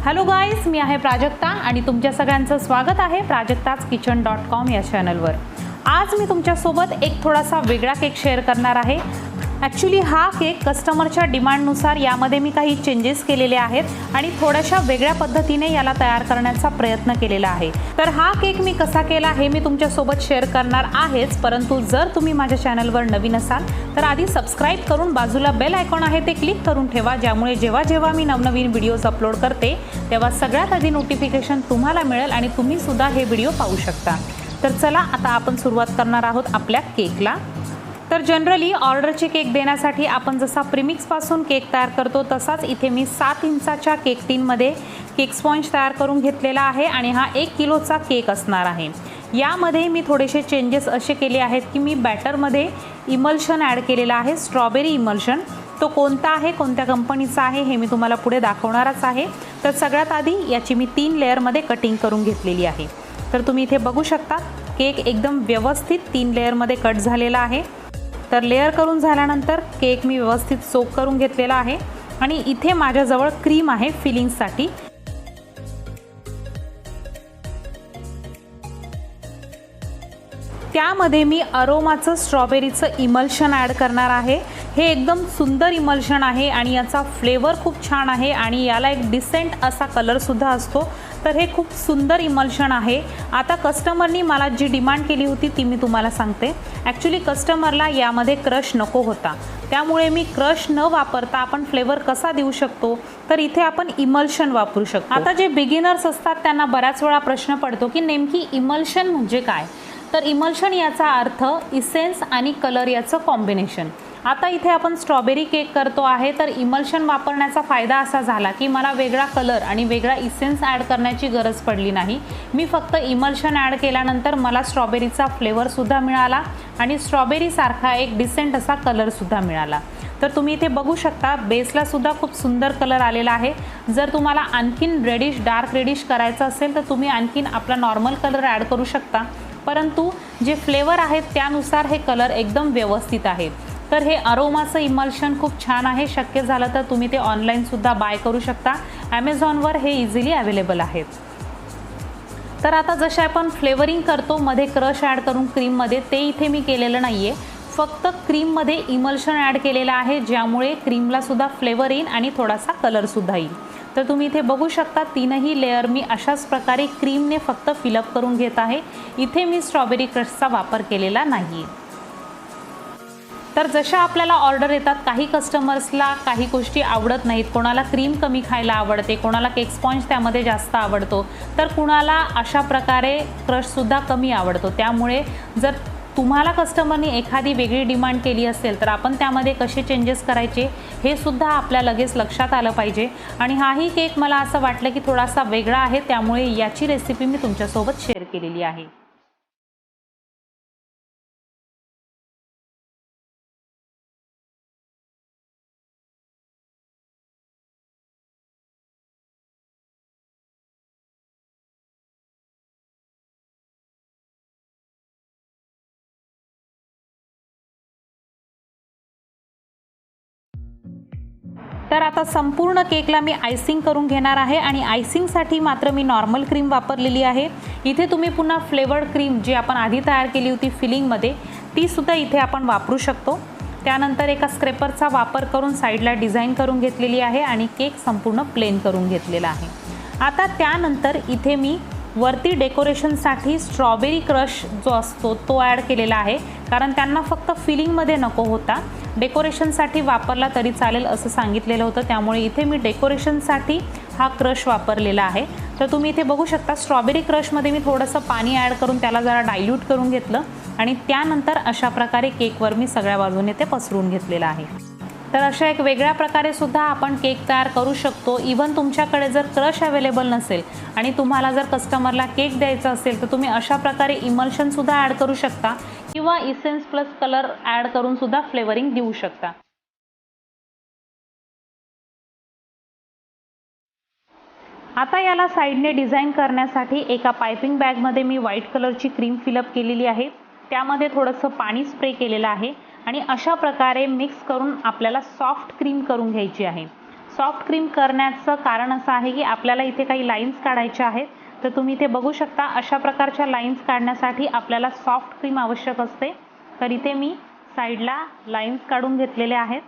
Hello guys, मी आहे प्राजक्ता आणि तुमच्या सगळ्यांचं स्वागत आहे prajaktaskitchen.com या चॅनलवर। आज मी तुमच्यासोबत एक थोडासा वेगळा केक शेअर करणार आहे। ॲक्च्युली हा केक कस्टमरच्या डिमांडनुसार यामध्ये मी काही चेंजेस केलेले आहेत आणि थोड्याशा वेगळ्या पद्धतीने याला तयार करण्याचा प्रयत्न केलेला आहे। तर हा केक मी कसा केला हे मी तुमच्यासोबत शेअर करणार आहेच, परंतु जर तुम्ही माझ्या चॅनलवर नवीन असाल तर आधी सबस्क्राइब करून बाजूला बेल आयकॉन आहे ते क्लिक करून ठेवा, ज्यामुळे जेव्हा मी नवनवीन व्हिडिओज अपलोड करते तेव्हा सगळ्यात आधी नोटिफिकेशन तुम्हाला मिळेल आणि तुम्ही सुद्धा हे व्हिडिओ पाहू शकता। तर चला आता आपण सुरुवात करणार आहोत आपल्या केकला। तर जनरली ऑर्डरचे केक देण्यासाठी आपण जसा प्रीमिक्स पासून केक तयार करतो तसाच इथे मी 7 इंचाच्या केक टीनमध्ये केक स्पॉन्ज तयार करून घेतलेला आहे आणि हा 1 किलोचा केक असणार आहे। यामध्ये मी थोडेसे चेंजेस असे केले आहेत की मी बॅटरमध्ये इमल्शन ॲड केलेला आहे, स्ट्रॉबेरी इमल्शन। तो कोणता आहे, कोणत्या कंपनीचा आहे हे मी तुम्हाला पुढे दाखवणारच आहे। तर सगळ्यात आधी याची मी 3 लेयरमध्ये कटिंग करून घेतलेली आहे। तर तुम्ही इथे बघू शकता केक एकदम व्यवस्थित 3 लेयरमध्ये कट झालेला आहे। तर लेयर करून झाल्यानंतर केक मी व्यवस्थित सोक करून घेतलेला आहे आणि इथे माझ्याजवळ क्रीम आहे फिलिंगसाठी। त्यामध्ये मी अरोमाचं स्ट्रॉबेरीचं इमल्शन ॲड करणार आहे। हे एकदम सुंदर इमल्शन आहे आणि याचा फ्लेवर खूप छान आहे आणि याला एक डिसेंट असा कलरसुद्धा असतो। तर हे खूप सुंदर इमल्शन आहे। आता कस्टमरनी मला जी डिमांड केली होती ती मी तुम्हाला सांगते। ॲक्च्युली कस्टमरला यामध्ये क्रश नको होता, त्यामुळे मी क्रश न वापरता आपण फ्लेवर कसा देऊ शकतो तर इथे आपण इमल्शन वापरू शकतो। आता जे बिगिनर्स असतात त्यांना बऱ्याच वेळा प्रश्न पडतो की नेमकी इमल्शन म्हणजे काय। तर इमल्शन याचा अर्थ इसेन्स आणि कलर याचं कॉम्बिनेशन। आता इथे आपण स्ट्रॉबेरी केक करतो आहे तर इमल्शन वापरण्याचा फायदा असा झाला की मला वेगळा कलर आणि वेगळा इसेन्स ॲड करण्याची गरज पडली नाही। मी फक्त इमल्शन ॲड केल्यानंतर मला स्ट्रॉबेरीचा फ्लेवरसुद्धा मिळाला आणि स्ट्रॉबेरीसारखा एक डिसेंट असा कलरसुद्धा मिळाला। तर तुम्ही इथे बघू शकता बेसला सुद्धा खूप सुंदर कलर आलेला आहे। जर तुम्हाला आणखीन रेडिश डार्क रेडिश करायचं असेल तर तुम्ही आणखीन आपला नॉर्मल कलर ॲड करू शकता, परंतु जे फ्लेवर आहेत त्यानुसार हे कलर एकदम व्यवस्थित आहे। तर हे अरोमाचं इमल्शन खूप छान आहे। शक्य झालं तर तुम्ही ते ऑनलाईन सुद्धा बाय करू शकता, ॲमेझॉनवर हे इझिली अवेलेबल आहेत। तर आता जसे आपण फ्लेवरिंग करतो मध्ये क्रश ॲड करून क्रीममध्ये, ते इथे मी केलेलं नाही आहे। फक्त क्रीममध्ये इमल्शन ॲड केलेलं आहे, ज्यामुळे क्रीमला सुद्धा फ्लेवर येईल आणि थोडासा कलरसुद्धा येईल। तर तुम्ही इथे बघू शकता 3ही लेयर मी अशाच प्रकारे क्रीमने फक्त फिलअप करून घेत आहे। इथे मी स्ट्रॉबेरी क्रशचा वापर केलेला नाही। तर जशा आपल्याला ऑर्डर येतात, काही कस्टमर्सला काही गोष्टी आवडत नाहीत, कोणाला क्रीम कमी खायला आवडते, कोणाला केक स्पॉन्ज त्यामध्ये जास्त आवडतो, तर कुणाला अशा प्रकारे क्रशसुद्धा कमी आवडतो। त्यामुळे जर तुम्हाला कस्टमरनी एखादी वेगळी डिमांड केली असेल तर आपण त्यामध्ये कसे चेंजेस करायचे हे सुद्धा आपल्या लगेच लक्षात आलं पाहिजे। आणि हाही केक मला असं वाटलं की थोडासा वेगळा आहे, त्यामुळे याची रेसिपी मी तुमच्यासोबत शेअर केलेली आहे। तर आता संपूर्ण केकला मी आयसिंग करून घेणार आहे आणि आयसिंगसाठी मात्र मी नॉर्मल क्रीम वापरलेली आहे। इथे तुम्ही पुन्हा फ्लेवर्ड क्रीम जी आपण आधी तयार केली होती फिलिंगमध्ये ती सुद्धा इथे आपण वापरू शकतो। त्यानंतर एका स्क्रेपरचा वापर करून साईडला डिझाईन करून घेतलेली आहे आणि केक संपूर्ण प्लेन करून घेतलेला आहे। आता त्यानंतर इथे मी वरती डेकोरेशनसाठी स्ट्रॉबेरी क्रश जो असतो तो ॲड केलेला आहे, कारण त्यांना फक्त फिलिंगमध्ये नको होता, डेकोरेशनसाठी वापरला तरी चालेल असं सांगितलेलं होतं। त्यामुळे इथे मी डेकोरेशनसाठी हा क्रश वापरलेला आहे। तर तुम्ही इथे बघू शकता स्ट्रॉबेरी क्रशमध्ये मी थोडंसं पाणी ॲड करून त्याला जरा डायल्यूट करून घेतलं आणि त्यानंतर अशा प्रकारे केकवर मी सगळ्या बाजूने ते पसरून घेतलेलं आहे। तर अशा एक वेगळ्या प्रकारे सुद्धा आपण केक तयार करू शकतो। इव्हन तुमच्याकडे जर क्रश अवेलेबल नसेल आणि तुम्हाला जर कस्टमरला केक द्यायचा असेल तर तुम्ही अशा प्रकारे इमल्शन सुद्धा ॲड करू शकता किंवा इसेन्स प्लस कलर ॲड करून सुद्धा फ्लेवरिंग देऊ शकता। आता याला साईडने डिझाईन करण्यासाठी एका पाइपिंग बॅगमध्ये मी व्हाईट कलरची क्रीम फिलअप केलेली आहे, त्यामध्ये थोडंसं पाणी स्प्रे केलेलं आहे आणि अशा प्रकारे मिक्स करून आपल्याला सॉफ्ट क्रीम करून घ्यायची आहे। सॉफ्ट क्रीम करण्याचं कारण असं आहे की आपल्याला इथे काही लाईन्स काढायच्या आहेत। तर तुम्ही इथे बघू शकता अशा प्रकारच्या लाईन्स काढण्यासाठी आपल्याला सॉफ्ट क्रीम आवश्यक असते। तर इथे मी साईडला लाईन्स काढून घेतलेले आहेत।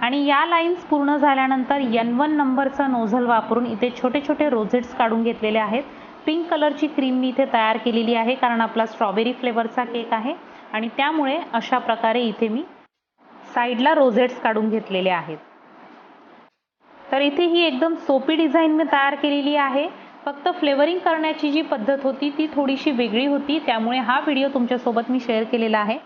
आणि या लाईन्स पूर्ण झाल्यानंतर N1 नंबरचा नोझल वापरून इथे छोटे छोटे रोजेट्स काढून घेतलेले आहेत। पिंक कलरची क्रीम मी इथे तयार केलेली आहे कारण आपला स्ट्रॉबेरी फ्लेवरचा केक आहे आणि त्यामुळे अशा प्रकारे इथे मी साईडला रोजेट्स काढून घेतलेले आहेत। तर इथे ही एकदम सोपी डिझाइन मी तयार केलेली आहे। फक्त फ्लेवरिंग करण्याची जी पद्धत होती ती थोडीशी वेगळी होती, त्यामुळे हा व्हिडिओ तुमच्यासोबत मी शेअर केलेला आहे।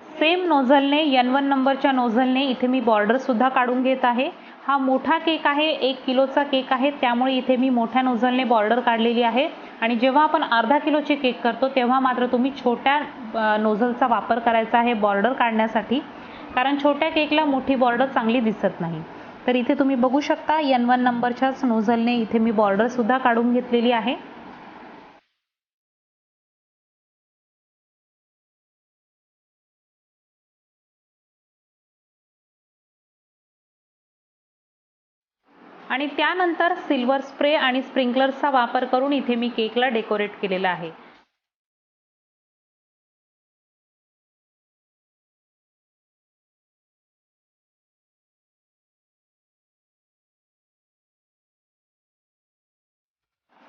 सेम नोझलने N1 नंबरच्या नोझलने इथे मी बॉर्डर सुद्धा काढून घेत आहे। हा मोठा केक आहे, 1 किलोचा केक आहे, त्यामुळे इथे मी मोठ्या नोझलने बॉर्डर काढलेली आहे। आणि जेव्हा आपण अर्धा किलोचे केक करतो तेव्हा मात्र तुम्ही छोट्या नोझलचा वापर करायचा आहे बॉर्डर काढण्यासाठी, कारण छोट्या केकला मोठी बॉर्डर चांगली दिसत नाही। तर इथे तुम्ही बघू शकता N1 नंबरच्याच नोझलने इथे मी बॉर्डर सुद्धा काढून घेतलेली आहे। आणि त्यानंतर सिल्वर स्प्रे आणि स्प्रिंकलर्सचा वापर करून इथे मी केकला डेकोरेट केलेला आहे।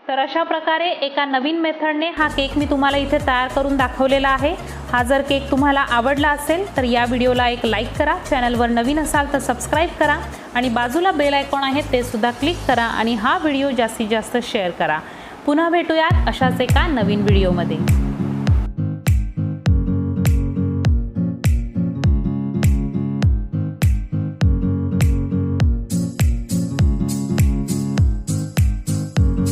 तर अशा प्रकारे एका नवीन मेथडने हा केक मी तुम्हाला इथे तयार करून दाखवलेला आहे। हा जर केक तुम्हाला आवडला असेल तर या व्हिडिओला एक लाईक करा, चॅनलवर नवीन असाल तर सबस्क्राईब करा आणि बाजूला बेल आयकॉन आहे ते सुद्धा क्लिक करा आणि हा व्हिडिओ जास्तीत जास्त शेअर करा। पुन्हा भेटूयात अशाच एका नवीन व्हिडिओमध्ये।